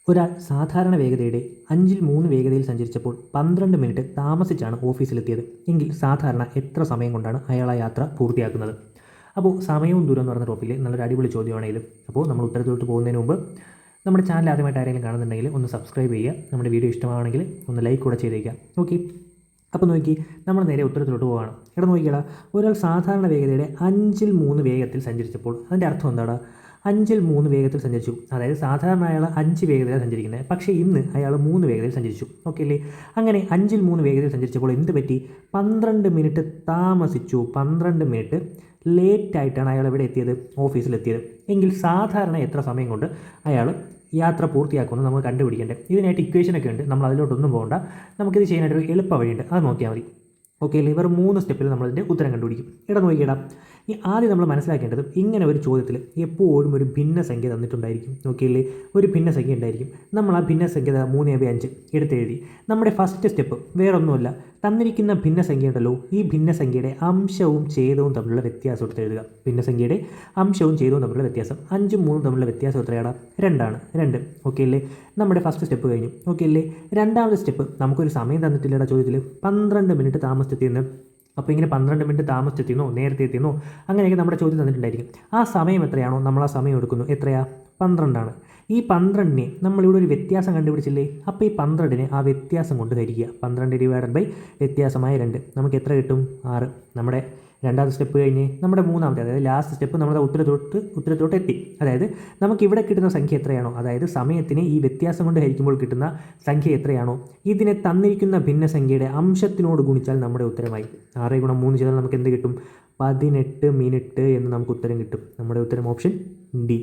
ഒരാൾ സാധാരണ വേഗതയുടെ 5/3 വേഗതയിൽ സഞ്ചരിച്ചപ്പോൾ 12 മിനിറ്റ് താമസിച്ചാണ് ഓഫീസിലെത്തിയത് എങ്കിൽ സാധാരണ എത്ര സമയം കൊണ്ടാണ് അയാൾ ആ യാത്ര പൂർത്തിയാക്കുന്നത്? അപ്പോൾ സമയവും ദൂരം എന്ന് പറഞ്ഞ ടോപ്പിക്കിൽ നല്ലൊരു അടിപൊളി ചോദ്യമാണെങ്കിലും അപ്പോൾ നമ്മൾ ഉത്തരത്തിലോട്ട് പോകുന്നതിന് മുമ്പ് നമ്മുടെ ചാനൽ ആദ്യമായിട്ട് ആരെങ്കിലും കാണുന്നുണ്ടെങ്കിൽ ഒന്ന് സബ്സ്ക്രൈബ് ചെയ്യുക, നമ്മുടെ വീഡിയോ ഇഷ്ടമാണെങ്കിൽ ഒന്ന് ലൈക്ക് കൂടെ ചെയ്തേക്കാം. ഓക്കെ, അപ്പോൾ നോക്കി നമ്മൾ നേരെ ഉത്തരത്തിലോട്ട് പോവുകയാണ്. ഇവിടെ നോക്കിയാൽ ഒരാൾ സാധാരണ വേഗതയുടെ 5/3 വേഗത്തിൽ സഞ്ചരിച്ചപ്പോൾ അതിൻ്റെ അർത്ഥം എന്താണ്? 5/3 വേഗത്തിൽ സഞ്ചരിച്ചു. അതായത് സാധാരണ അയാൾ 5 വേഗതയിലാണ് സഞ്ചരിക്കുന്നത്, പക്ഷേ ഇന്ന് അയാൾ 3 വേഗതയിൽ സഞ്ചരിച്ചു. ഓക്കെ അല്ലേ? അങ്ങനെ 5/3 വേഗതയിൽ സഞ്ചരിച്ചപ്പോൾ എന്ത് പറ്റി? 12 മിനിറ്റ് താമസിച്ചു. 12 മിനിറ്റ് ലേറ്റായിട്ടാണ് അയാൾ എവിടെ എത്തിയത്? ഓഫീസിലെത്തിയത്. എങ്കിൽ സാധാരണ എത്ര സമയം കൊണ്ട് അയാൾ യാത്ര പൂർത്തിയാക്കുമെന്ന് നമുക്ക് കണ്ടുപിടിക്കേണ്ടത്. ഇതിനായിട്ട് ഇക്വേഷനൊക്കെ ഉണ്ട്, നമ്മൾ അതിലോട്ടൊന്നും പോകണ്ട. നമുക്കിത് ചെയ്യാനായിട്ടൊരു എളുപ്പ വഴിയുണ്ട്, അത് നോക്കിയാൽ മതി. ഓക്കെ അല്ലേ? ഇവർ 3 സ്റ്റെപ്പിൽ നമ്മളതിൻ്റെ ഉത്തരം കണ്ടുപിടിക്കും. ഇവിടെ നോക്കിയിടാം. ഈ ആദ്യം നമ്മൾ മനസ്സിലാക്കേണ്ടത്, ഇങ്ങനെ ഒരു ചോദ്യത്തിൽ എപ്പോഴും ഒരു ഭിന്നസംഖ്യ തന്നിട്ടുണ്ടായിരിക്കും. ഓക്കെ അല്ലേ? ഒരു ഭിന്നസംഖ്യ ഉണ്ടായിരിക്കും. നമ്മൾ ആ ഭിന്നസംഖ്യ 3/5 എടുത്തെഴുതി. നമ്മുടെ ഫസ്റ്റ് സ്റ്റെപ്പ് വേറൊന്നുമല്ല, തന്നിരിക്കുന്ന ഭിന്നസംഖ്യ ഉണ്ടല്ലോ, ഈ ഭിന്നസംഖ്യയുടെ അംശവും ഛേദവും തമ്മിലുള്ള വ്യത്യാസം എടുത്ത് എഴുതുക. ഭിന്നസംഖ്യയുടെ അംശവും ഛേദവും തമ്മിലുള്ള വ്യത്യാസം 5ഉം 3ഉം തമ്മിലുള്ള വ്യത്യാസം എത്രയാണ്? 2. ഓക്കെ അല്ലേ? നമ്മുടെ ഫസ്റ്റ് സ്റ്റെപ്പ് കഴിഞ്ഞു. ഓക്കെ അല്ലേ? രണ്ടാമത്തെ സ്റ്റെപ്പ്, നമുക്കൊരു സമയം തന്നിട്ടില്ലയുടെ ചോദ്യത്തിൽ 12 മിനിറ്റ് താമസിച്ചെത്തിയെന്ന്. അപ്പോൾ ഇങ്ങനെ 12 മിനിറ്റ് താമസിച്ചെത്തിയെന്നോ നേരത്തെ എത്തിയെന്നോ അങ്ങനെയൊക്കെ നമ്മുടെ ചോദ്യം തന്നിട്ടുണ്ടായിരിക്കും. ആ സമയം എത്രയാണോ നമ്മൾ ആ സമയം എടുക്കുന്നു. എത്രയാ? 12. ഈ 12നെ നമ്മളിവിടെ ഒരു വ്യത്യാസം കണ്ടുപിടിച്ചില്ലേ? അപ്പോൾ ഈ 12നെ ആ വ്യത്യാസം കൊണ്ട് ഹരിക്കുക. 12 / വ്യത്യാസമായ 2 നമുക്ക് എത്ര കിട്ടും? 6. നമ്മുടെ രണ്ടാമത്തെ സ്റ്റെപ്പ് കഴിഞ്ഞ് നമ്മുടെ മൂന്നാമത്തെ, അതായത് ലാസ്റ്റ് സ്റ്റെപ്പ് നമ്മുടെ ഉത്തരത്തോട്ട് എത്തി. അതായത് നമുക്കിവിടെ കിട്ടുന്ന സംഖ്യ എത്രയാണോ, അതായത് സമയത്തിന് ഈ വ്യത്യാസം കൊണ്ട് ഹരിക്കുമ്പോൾ കിട്ടുന്ന സംഖ്യ എത്രയാണോ, ഇതിനെ തന്നിരിക്കുന്ന ഭിന്നസംഖ്യയുടെ അംശത്തിനോട് ഗുണിച്ചാൽ നമ്മുടെ ഉത്തരമായി. 6 × 3 ചെയ്താൽ നമുക്ക് എന്ത് കിട്ടും? 18 മിനിറ്റ് എന്ന് നമുക്ക് ഉത്തരം കിട്ടും. നമ്മുടെ ഉത്തരം ഓപ്ഷൻ ഡി.